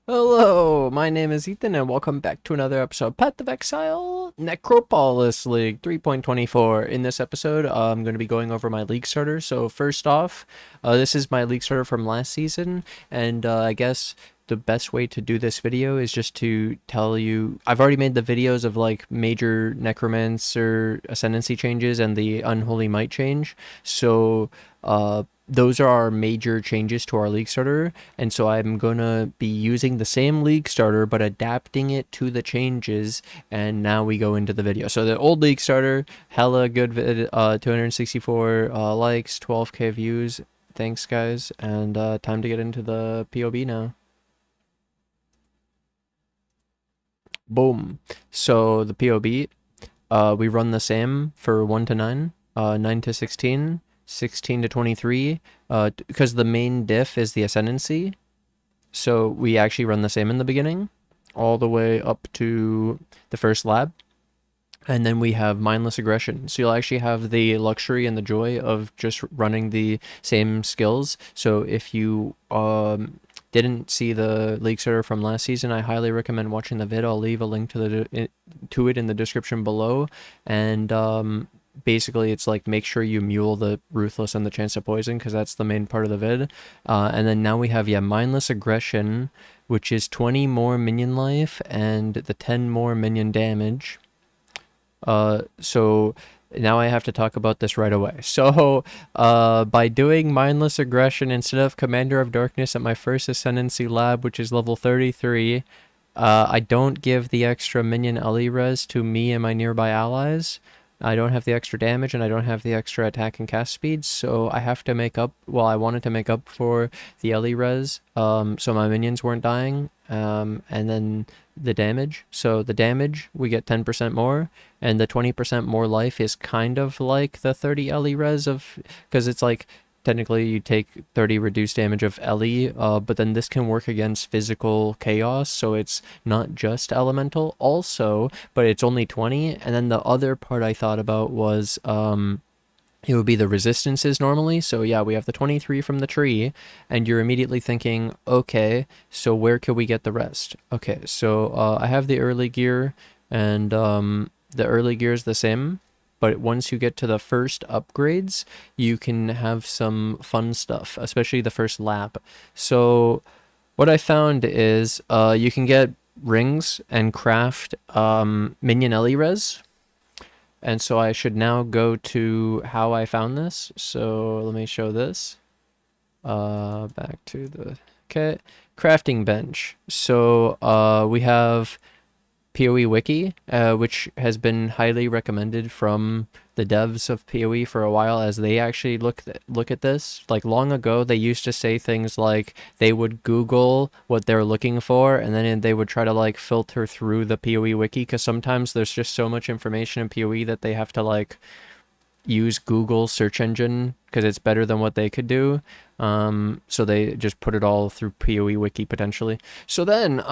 Hello, my name is Ethan, and welcome back to another episode of Path of Exile Necropolis League 3.24. In this episode, I'm going to be going over my league starter. So first off, this is my league starter from last season, and I guess the best way to do this video is just to tell you, I've already made the videos of like major Necromancer ascendancy changes and the Unholy Might change. So those are our major changes to our league starter, and so I'm gonna be using the same league starter but adapting it to the changes. And now we go into the video. So the old league starter, hella good vid, 264 likes, 12k views. Thanks guys, and time to get into the POB now. Boom. So the POB, we run the same for 1 to 9, 9 to 16, 16 to 23, because the main diff is the ascendancy. So we actually run the same in the beginning, all the way up to the first lab. And then we have mindless aggression. So you'll actually have the luxury and the joy of just running the same skills. So if you didn't see the league starter from last season, I highly recommend watching the vid. I'll leave a link to it in the description below. And basically it's like, make sure you mule the ruthless and the chance to poison, because that's the main part of the vid. And then now we have mindless aggression, which is 20 more minion life and the 10 more minion damage. So now I have to talk about this right away. So by doing mindless aggression instead of Commander of Darkness at my first ascendancy lab, which is level 33, I don't give the extra minion Ellie res to me and my nearby allies. I don't have the extra damage, and I don't have the extra attack and cast speed, so I have to make up, well, I wanted to make up for the Ellie res, so my minions weren't dying, and then the damage. So the damage, we get 10% more, and the 20% more life is kind of like the 30 Ellie res of, because it's like, technically you take 30 reduced damage of Ellie, but then this can work against physical chaos, so it's not just elemental also, but it's only 20. And then the other part I thought about was it would be the resistances normally. So yeah, we have the 23 from the tree, and you're immediately thinking, okay, so where could we get the rest? Okay, so I have the early gear, and the early gear is the same. But once you get to the first upgrades, you can have some fun stuff, especially the first lap. So what I found is you can get rings and craft minion Ellie res. And so I should now go to how I found this. So let me show this. Back to the crafting bench. So we have PoE Wiki, which has been highly recommended from the devs of PoE for a while, as they actually look at this. Like long ago, they used to say things like they would Google what they're looking for, and then they would try to like filter through the PoE Wiki, because sometimes there's just so much information in PoE that they have to like use Google search engine because it's better than what they could do. So they just put it all through PoE Wiki potentially. So then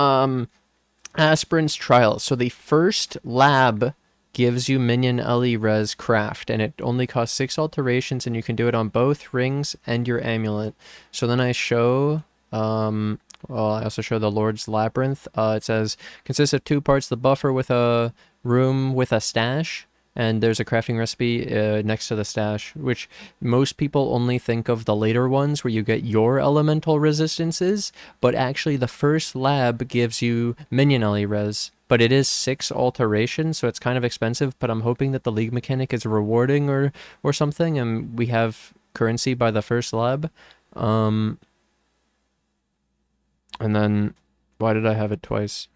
Aspirant's Trial. So the first lab gives you minion Ellie res craft, and it only costs 6 alterations, and you can do it on both rings and your amulet. So then I show, well, I also show the Lord's Labyrinth. It says, consists of 2 parts, the buffer with a room with a stash, and there's a crafting recipe next to the stash, which most people only think of the later ones where you get your elemental resistances, but actually the first lab gives you minion Ellie res. But it is 6 alterations, so it's kind of expensive, but I'm hoping that the league mechanic is rewarding or something, and we have currency by the first lab. And then, why did I have it twice?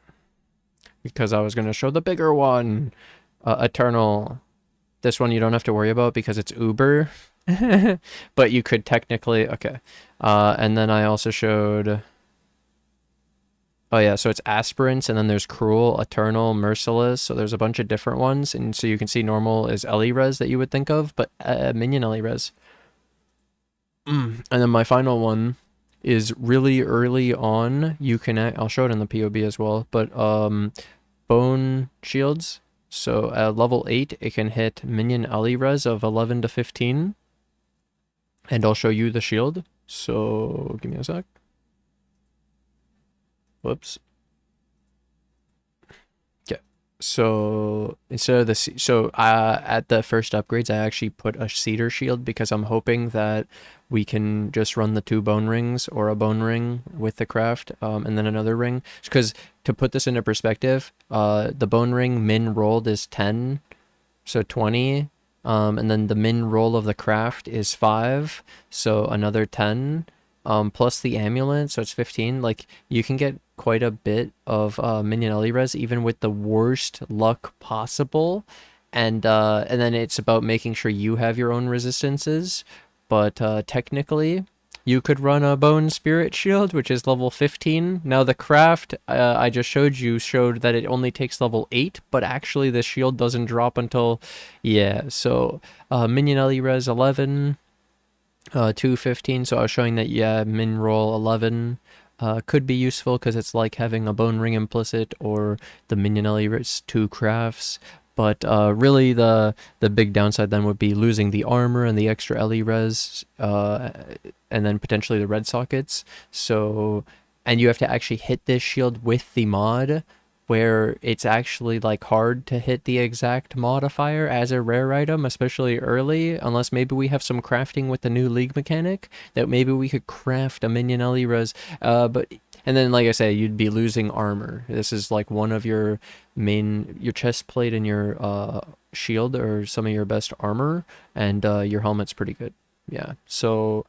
Because I was going to show the bigger one. Eternal. This one you don't have to worry about because it's Uber. But you could technically, okay. And then I also showed, oh yeah, so it's Aspirants, and then there's Cruel, Eternal, Merciless. So there's a bunch of different ones, and so you can see normal is Ellie res that you would think of, but minion Ellie res. And then my final one is really early on. You can, I'll show it in the POB as well, but bone shields. So at level 8, it can hit minion Ellie res of 11 to 15. And I'll show you the shield. So give me a sec. Whoops. Okay. So instead of at the first upgrades, I actually put a cedar shield because I'm hoping that we can just run the 2 bone rings or a bone ring with the craft, and then another ring. Because to put this into perspective, the bone ring min rolled is 10, so 20, and then the min roll of the craft is 5, so another 10, plus the amulet, so it's 15. Like, you can get quite a bit of minion Ellie res even with the worst luck possible, and then it's about making sure you have your own resistances. But technically, you could run a Bone Spirit Shield, which is level 15. Now, the craft I just showed that it only takes level 8, but actually the shield doesn't drop until... Yeah, so Minion Ellie Res 11, 215, so I was showing that, yeah, min roll 11 could be useful because it's like having a Bone Ring implicit or the Minion Ellie Res 2 crafts. But really, the big downside then would be losing the armor and the extra Ellie res, and then potentially the red sockets. So, and you have to actually hit this shield with the mod, where it's actually like hard to hit the exact modifier as a rare item, especially early, unless maybe we have some crafting with the new league mechanic that maybe we could craft a minion Ellie res. And then, like I say, you'd be losing armor. This is like one of your chest plate and your shield or some of your best armor, and your helmet's pretty good. Yeah, so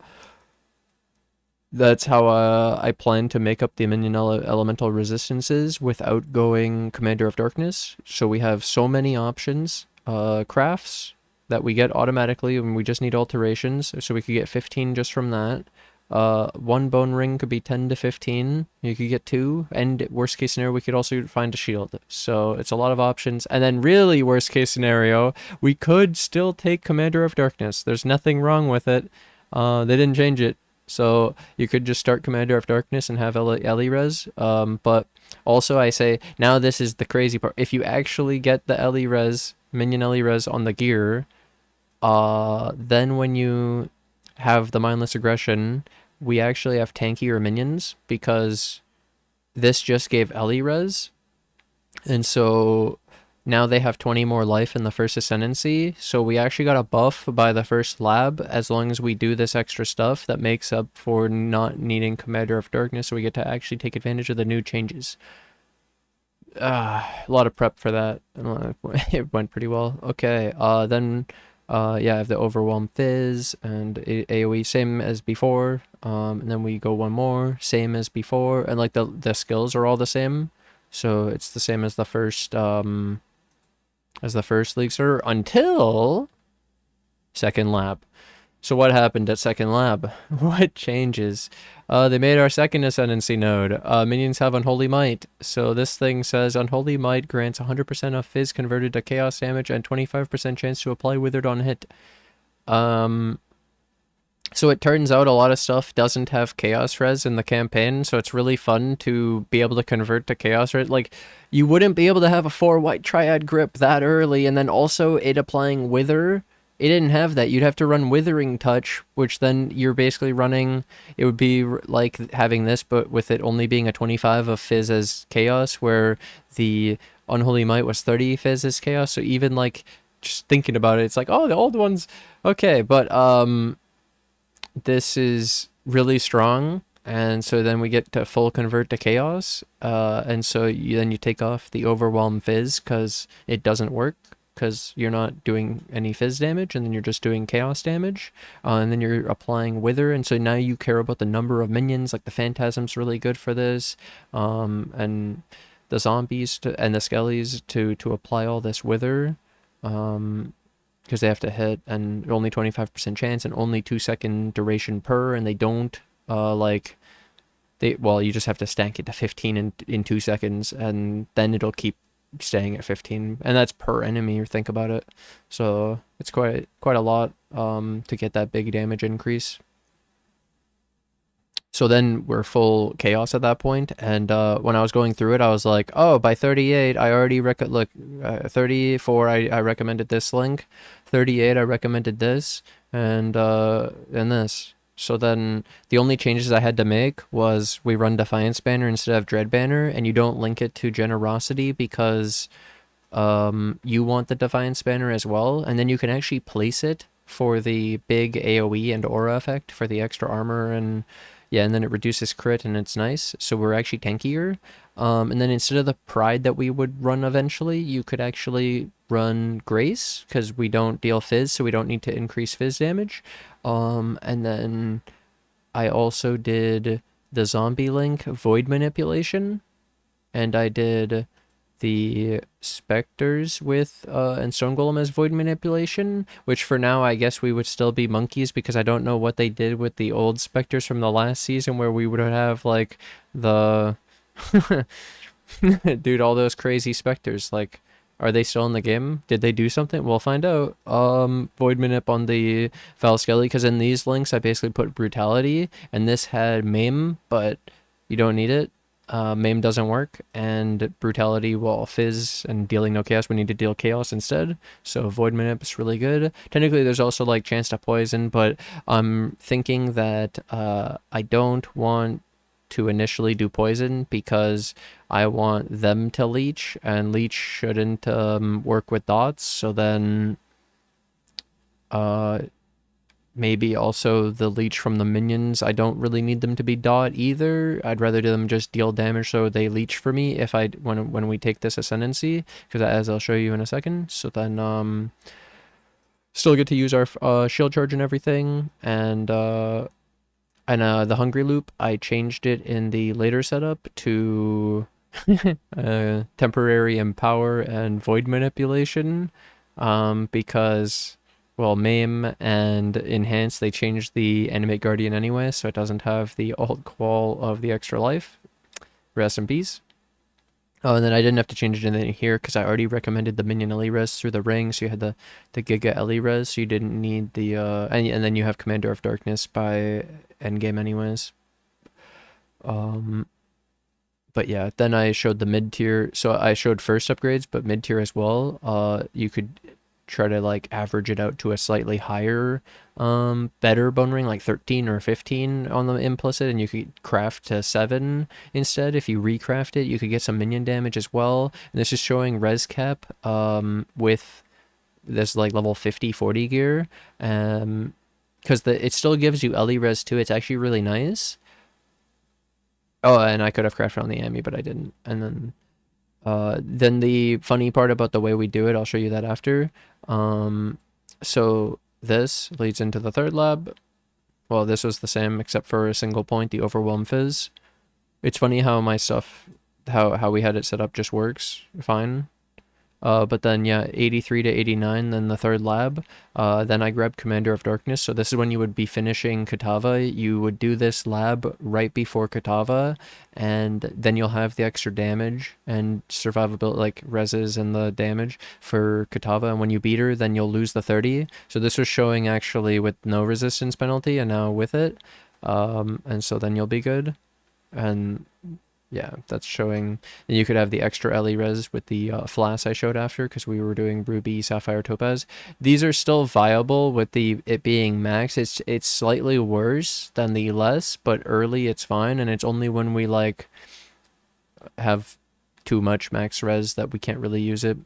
that's how I plan to make up the minion elemental resistances without going Commander of Darkness. So we have so many options, crafts that we get automatically, and we just need alterations. So we could get 15 just from that. 1 bone ring could be 10 to 15. You could get 2, and worst case scenario, we could also find a shield. So it's a lot of options. And then really worst case scenario, we could still take Commander of Darkness. There's nothing wrong with it. They didn't change it. So you could just start Commander of Darkness and have Ellie res. But also I say, now this is the crazy part. If you actually get the Ellie res, minion Ellie res on the gear, then when you have the mindless aggression, we actually have tankier minions because this just gave Ellie res, and so now they have 20 more life in the first ascendancy. So we actually got a buff by the first lab as long as we do this extra stuff that makes up for not needing Commander of Darkness, so we get to actually take advantage of the new changes. A lot of prep for that. It went pretty well. Okay, then yeah, I have the Overwhelm Fizz and AoE same as before, and then we go one more, same as before, and like the skills are all the same, so it's the same as the first league starter until second lab. So what happened at second lab? What changes? They made our second ascendancy node. Minions have Unholy Might. So this thing says Unholy Might grants 100% of Fizz converted to chaos damage and 25% chance to apply Withered on hit. So it turns out a lot of stuff doesn't have chaos res in the campaign, so it's really fun to be able to convert to chaos res. Like, you wouldn't be able to have a 4 white triad grip that early, and then also it applying Wither. It didn't have that. You'd have to run Withering Touch, which then you're basically running... It would be like having this, but with it only being a 25 of Fizz as Chaos, where the Unholy Might was 30 Fizz as Chaos. So even, like, just thinking about it, it's like, oh, the old ones... Okay, but this is really strong, and so then we get to full convert to Chaos, and so then you take off the Overwhelm Fizz, because it doesn't work. Because you're not doing any Fizz damage, and then you're just doing chaos damage, and then you're applying Wither, and so now you care about the number of minions. Like the Phantasm's really good for this, and the zombies and the skellies to apply all this Wither, because they have to hit, and only 25% chance, and only 2-second duration per, and they don't well, you just have to stack it to 15 in 2 seconds, and then it'll keep staying at 15, and that's per enemy, or think about it. So it's quite a lot to get that big damage increase. So then we're full chaos at that point, and when I was going through it, I was like, oh, by 38 I already 34 I recommended this link, 38 I recommended this, and this. So then the only changes I had to make was we run Defiance Banner instead of Dread Banner, and you don't link it to Generosity because you want the Defiance Banner as well, and then you can actually place it for the big AoE and aura effect for the extra armor, and yeah, and then it reduces crit and it's nice. So we're actually tankier. And then instead of the Pride that we would run eventually, you could actually run Grace because we don't deal Fizz, so we don't need to increase Fizz damage. And then I also did the Zombie Link Void Manipulation, and I did the Spectres with and Stone Golem as Void Manipulation, which for now I guess we would still be monkeys because I don't know what they did with the old Spectres from the last season where we would have like the dude, all those crazy Spectres, like, are they still in the game? Did they do something? We'll find out. Void Manip on the Val Skelly, because in these links I basically put Brutality, and this had Maim, but you don't need it. Maim doesn't work, and Brutality will fizz, and dealing no chaos, we need to deal chaos instead. So Void Manip is really good. Technically there's also like chance to poison, but I'm thinking that I don't want to initially do poison because I want them to leech, and leech shouldn't work with dots. So then maybe also the leech from the minions, I don't really need them to be dot either. I'd rather them just deal damage so they leech for me if I when we take this ascendancy, because as I'll show you in a second. So then still get to use our shield charge and everything, and the Hungry Loop, I changed it in the later setup to temporary Empower and Void Manipulation, because, well, Maim and Enhance, they changed the Animate Guardian anyway, so it doesn't have the alt qual of the extra life. Rest in peace. Oh, and then I didn't have to change anything here because I already recommended the Minion Ellie Res through the ring, so you had the Giga Ellie Res, so you didn't need the, and then you have Commander of Darkness by endgame anyways. But yeah, then I showed the mid-tier, so I showed first upgrades, but mid-tier as well. You could try to like average it out to a slightly higher better bone ring, like 13 or 15 on the implicit, and you could craft to 7 instead. If you recraft it, you could get some minion damage as well. And this is showing res cap with this like level 50-40 gear, because it still gives you Ellie res too. It's actually really nice. Oh, and I could have crafted on the Ami, but I didn't. And then the funny part about the way we do it, I'll show you that after. So this leads into the third lab. Well, this was the same except for a single point, the Overwhelm Fizz. It's funny how my stuff, how we had it set up just works fine. But then, yeah, 83 to 89, then the third lab. Then I grabbed Commander of Darkness. So this is when you would be finishing Katava. You would do this lab right before Katava, and then you'll have the extra damage and survivability, like reses and the damage for Katava. And when you beat her, then you'll lose the 30. So this was showing actually with no resistance penalty, and now with it. And so then you'll be good. And yeah, that's showing. And you could have the extra Ellie res with the flask I showed after, because we were doing Ruby, Sapphire, Topaz. These are still viable with it being max. It's slightly worse than the less, but early it's fine, and it's only when we like have too much max res that we can't really use it.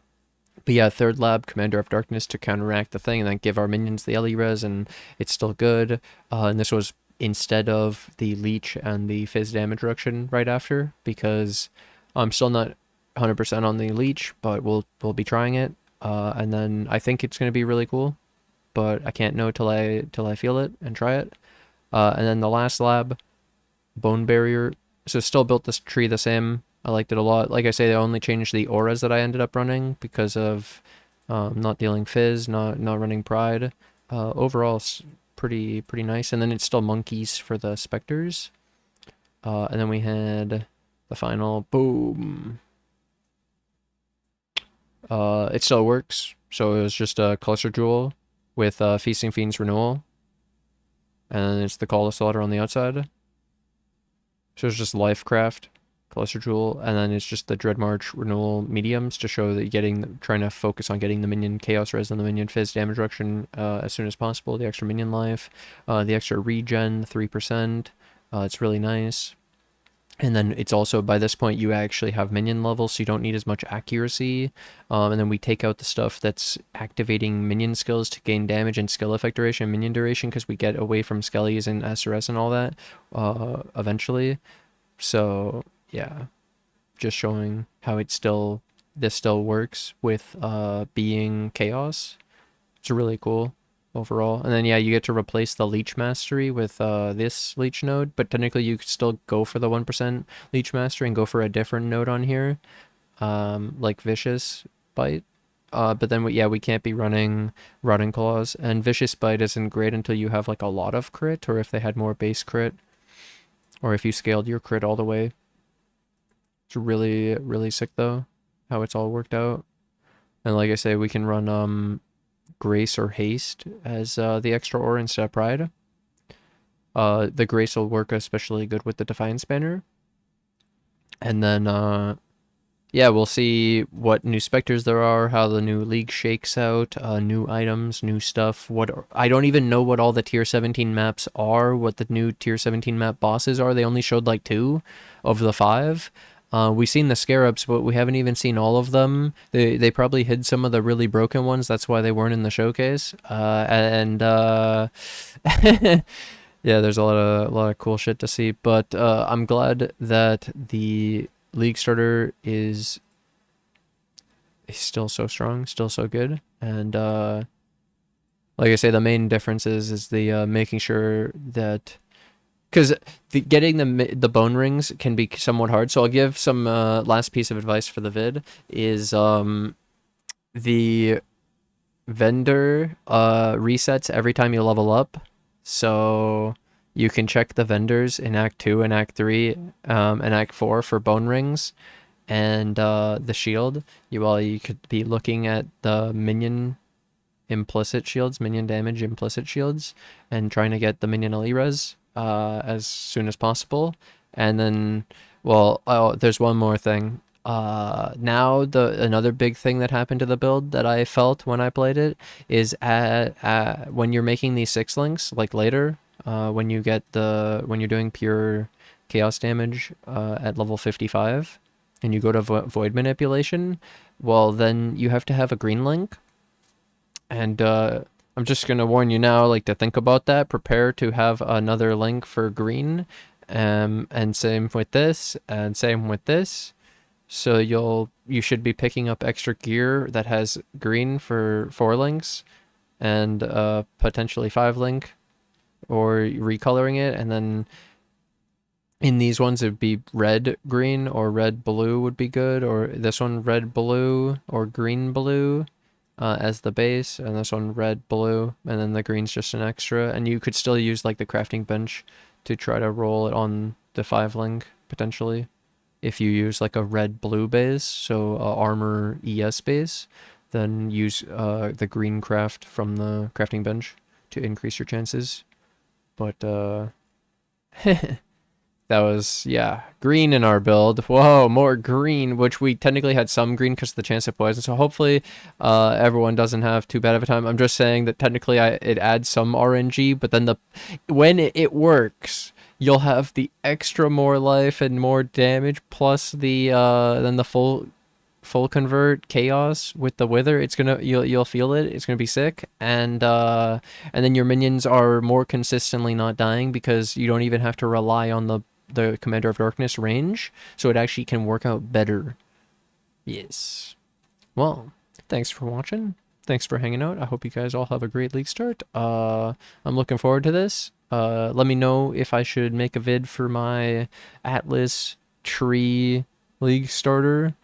But yeah, third lab, Commander of Darkness to counteract the thing, and then give our minions the Ellie res, and it's still good. And this was instead of the leech and the fizz damage reduction right after, because I'm still not 100% on the leech, but we'll be trying it. And then I think it's going to be really cool, but I can't know till I feel it and try it. And then the last lab, Bone Barrier. So still built this tree the same. I liked it a lot. Like I say, they only changed the auras that I ended up running because of not dealing fizz, not running pride. Overall, pretty nice. And then it's still monkeys for the Spectres. And then we had the final boom. It still works. So it was just a Cluster Jewel with Feasting Fiend's Renewal. And it's the Call of Slaughter on the outside. So it's just Lifecraft, Cluster Jewel, and then it's just the Dread March Renewal mediums to show that you're trying to focus on getting the minion Chaos Res and the minion Fizz damage reduction as soon as possible, the extra minion life, the extra regen, 3%, it's really nice. And then it's also, by this point, you actually have minion level, so you don't need as much accuracy. And then we take out the stuff that's activating minion skills to gain damage and skill effect duration and minion duration, because we get away from Skellies and SRS and all that eventually. So, yeah. Just showing how this still works with being Chaos. It's really cool overall. And then, yeah, you get to replace the Leech Mastery with this Leech node, but technically you could still go for the 1% Leech Mastery and go for a different node on here, like Vicious Bite. But then, yeah, we can't be running Rotting Claws, and Vicious Bite isn't great until you have like a lot of crit, or if they had more base crit, or if you scaled your crit all the way. It's really, really sick though, how it's all worked out. And like I say, we can run Grace or Haste as the extra aura instead of Pride. The Grace will work especially good with the Defiance banner. And then, yeah, we'll see what new Spectres there are, how the new League shakes out, new items, new stuff. I don't even know what all the tier 17 maps are, what the new tier 17 map bosses are. They only showed like 2 of the 5. We've seen the Scarabs, but we haven't even seen all of them. They probably hid some of the really broken ones. That's why they weren't in the showcase. Yeah, there's a lot of cool shit to see. But I'm glad that the League starter is still so strong, still so good. And like I say, the main difference is the making sure that, because getting the bone rings can be somewhat hard. So I'll give some last piece of advice for the vid is the vendor resets every time you level up. So you can check the vendors in Act 2 and Act 3 and Act 4 for bone rings and the shield. You could be looking at the minion implicit shields, minion damage implicit shields, and trying to get the minion res as soon as possible. And then, well, there's one more thing. Now another big thing that happened to the build that I felt when I played it is when you're making these 6 links, like later, when you're doing pure chaos damage at level 55 and you go to void manipulation, well, then you have to have a green link. And I'm just going to warn you now, like, to think about that. Prepare to have another link for green, and same with this, and same with this. So you should be picking up extra gear that has green for 4 links, and potentially 5 link, or recoloring it. And then in these ones, it would be red green or red blue would be good, or this one red blue or green blue. As the base, and this one red blue, and then the green's just an extra. And you could still use like the crafting bench to try to roll it on the 5 link potentially, if you use like a red blue base, so armor ES base, then use the green craft from the crafting bench to increase your chances. But that was, yeah, green in our build. Whoa, more green, which we technically had some green because of the chance of poison. So hopefully everyone doesn't have too bad of a time. I'm just saying that technically it adds some RNG, but then when it works, you'll have the extra more life and more damage, plus the then the full convert chaos with the wither. It's gonna, you'll feel it. It's gonna be sick. And then your minions are more consistently not dying because you don't even have to rely on the Commander of Darkness range, so it actually can work out better. Yes. Well, thanks for watching. Thanks for hanging out. I hope you guys all have a great league start. I'm looking forward to this. Let me know if I should make a vid for my Atlas tree league starter.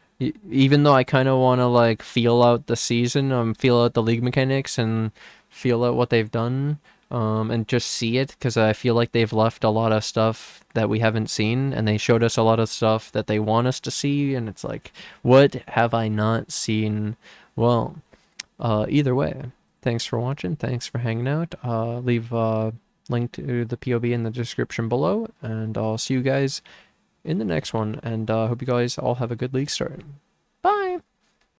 Even though I kind of want to like feel out the season, feel out the league mechanics and feel out what they've done, and just see it, because I feel like they've left a lot of stuff that we haven't seen, and they showed us a lot of stuff that they want us to see, and it's like, what have I not seen? Well, either way, thanks for watching, thanks for hanging out. Leave a link to the POB in the description below, and I'll see you guys in the next one, and hope you guys all have a good league start.